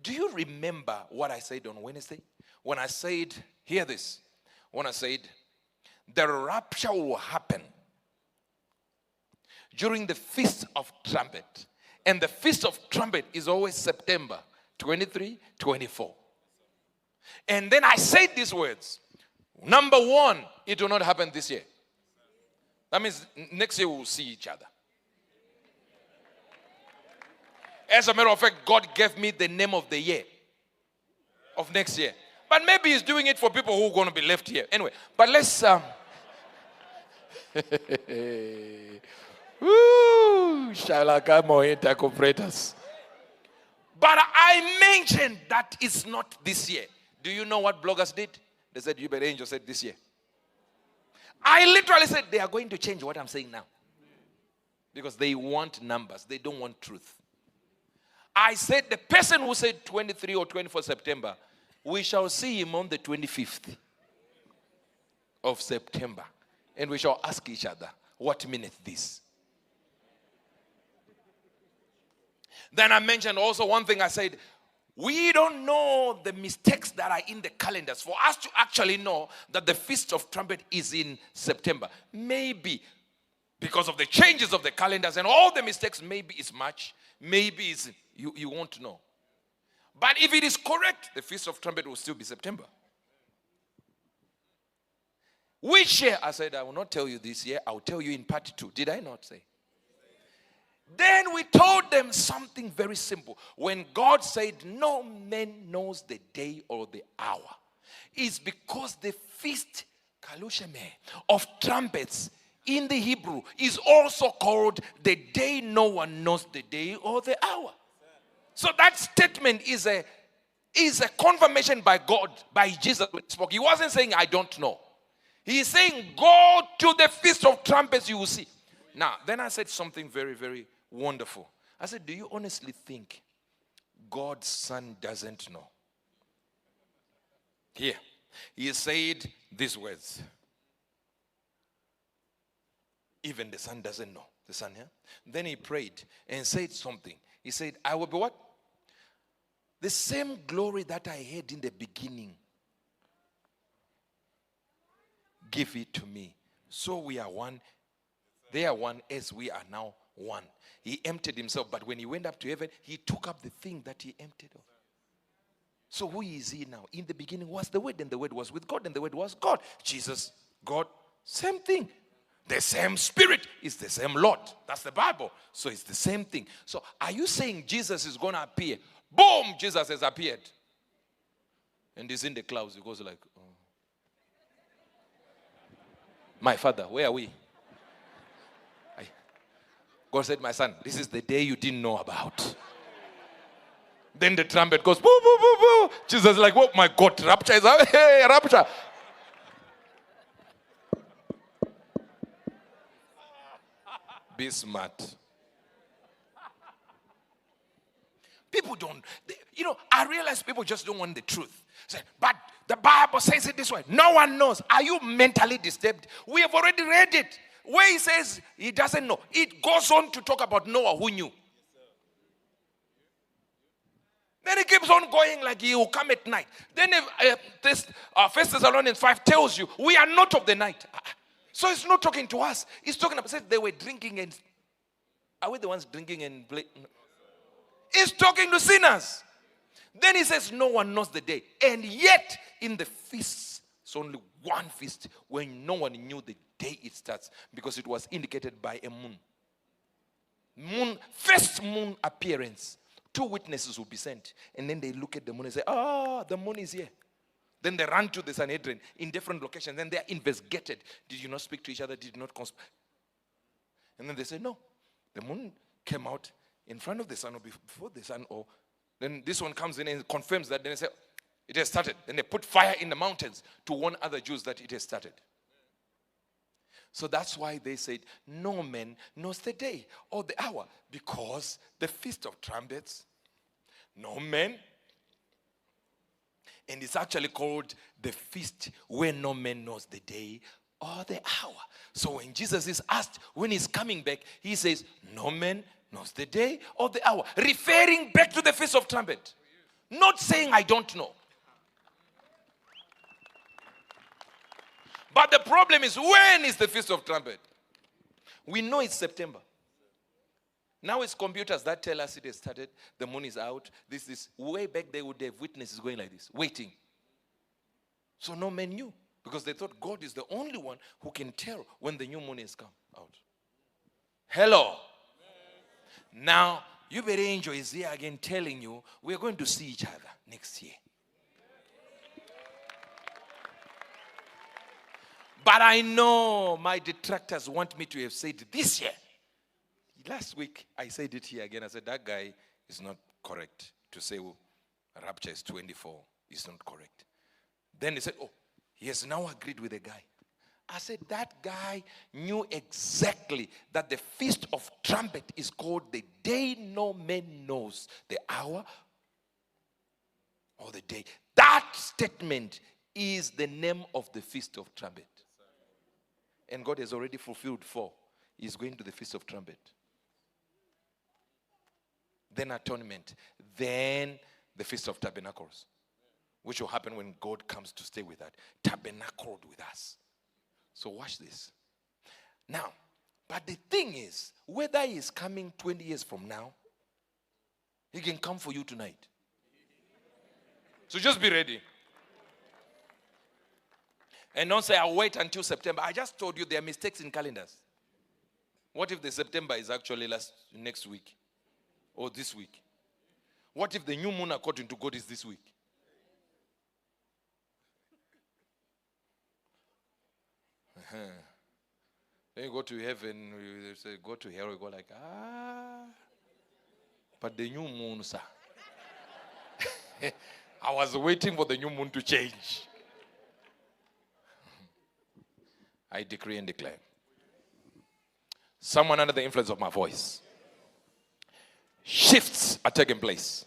Do you remember what I said on Wednesday? When I said, hear this. When I said, the rapture will happen during the Feast of Trumpet. And the Feast of Trumpet is always September 23, 24. And then I said these words. Number one, it will not happen this year. That means next year we will see each other. As a matter of fact, God gave me the name of the year of next year. But maybe he's doing it for people who are going to be left here. Anyway, but let's... Woo! Shalakamo intercooperators. But I mentioned that it's not this year. Do you know what bloggers did? They said, Uebert Angel said this year. I literally said they are going to change what I'm saying now. Because they want numbers. They don't want truth. I said the person who said 23 or 24 September, we shall see him on the 25th of September. And we shall ask each other, what meaneth this? Then I mentioned also one thing. I said, we don't know the mistakes that are in the calendars. For us to actually know that the Feast of Trumpet is in September. Maybe because of the changes of the calendars and all the mistakes, maybe it's March. Maybe it's, you won't know. But if it is correct, the Feast of Trumpet will still be September. Which year? I said, I will not tell you this year. I will tell you in part 2. Did I not say? Then we told them something very simple. When God said, no man knows the day or the hour, it's because the feast of trumpets in the Hebrew is also called the day no one knows the day or the hour. So that statement is a confirmation by God, by Jesus when he spoke. He wasn't saying, I don't know. He's saying, go to the Feast of Trumpets, you will see. Now, then I said something very, very wonderful. I said, do you honestly think God's Son doesn't know? Here, he said these words. Even the Son doesn't know. The Son here. Then he prayed and said something. He said, I will be what? The same glory that I had in the beginning. Give it to me. So we are one. They are one as we are now one. He emptied himself, but when he went up to heaven, he took up the thing that he emptied of. So who is he now? In the beginning was the Word, and the Word was with God, and the Word was God. Jesus, God, same thing. The same Spirit is the same Lord. That's the Bible. So it's the same thing. So are you saying Jesus is going to appear? Boom, Jesus has appeared. And he's in the clouds. He goes like, oh. My Father, where are we? God said, my son, this is the day you didn't know about. Then the trumpet goes, boo, boo, boo, boo. Jesus is like, oh my God, rapture is out. Hey, rapture. Be smart. People don't, I realize people just don't want the truth. Say, but the Bible says it this way. No one knows. Are you mentally disturbed? We have already read it. Where he says he doesn't know. It goes on to talk about Noah who knew. Then he keeps on going like he will come at night. Then this 1 Thessalonians 5 tells you we are not of the night. So it's not talking to us. It's talking about, says they were drinking and, are we the ones drinking and play? No. It's talking to sinners. Then he says no one knows the day. And yet in the feasts, it's only one feast when no one knew the day it starts because it was indicated by a moon. First moon appearance. 2 witnesses will be sent. And then they look at the moon and say, the moon is here. Then they run to the Sanhedrin in different locations. Then they are investigated. Did you not speak to each other? Did you not conspire? And then they say, no. The moon came out in front of the sun or before the sun. Or then this one comes in and confirms that. Then they say, it has started. Then they put fire in the mountains to warn other Jews that it has started. So that's why they said, no man knows the day or the hour. Because the Feast of Trumpets, no man. And it's actually called the feast where no man knows the day or the hour. So when Jesus is asked when he's coming back, he says, no man knows the day or the hour. Referring back to the Feast of Trumpet. Not saying I don't know. But the problem is, when is the Feast of Trumpet? We know it's September. Now it's computers that tell us it has started. The moon is out. This. Way back they would have witnesses going like this, waiting. So no man knew. Because they thought God is the only one who can tell when the new moon has come out. Hello. Now, Uebert Angel is here again telling you, we're going to see each other next year. But I know my detractors want me to have said this year. Last week, I said it here again. I said, that guy is not correct to say rapture is 24. It's not correct. Then they said, oh, he has now agreed with the guy. I said, that guy knew exactly that the Feast of Trumpet is called the day no man knows the hour or the day. That statement is the name of the Feast of Trumpet. And God has already fulfilled 4. He's going to the Feast of Trumpet. Then atonement. Then the Feast of Tabernacles, which will happen when God comes to stay with us. Tabernacled with us. So watch this. Now, but the thing is, whether he is coming 20 years from now, he can come for you tonight. So just be ready. And don't say, I'll wait until September. I just told you there are mistakes in calendars. What if the September is actually next week? Or this week? What if the new moon according to God is this week? Then you go to heaven, you say, go to hell, you go like, but the new moon, sir. I was waiting for the new moon to change. I decree and declare. Someone under the influence of my voice. Shifts are taking place.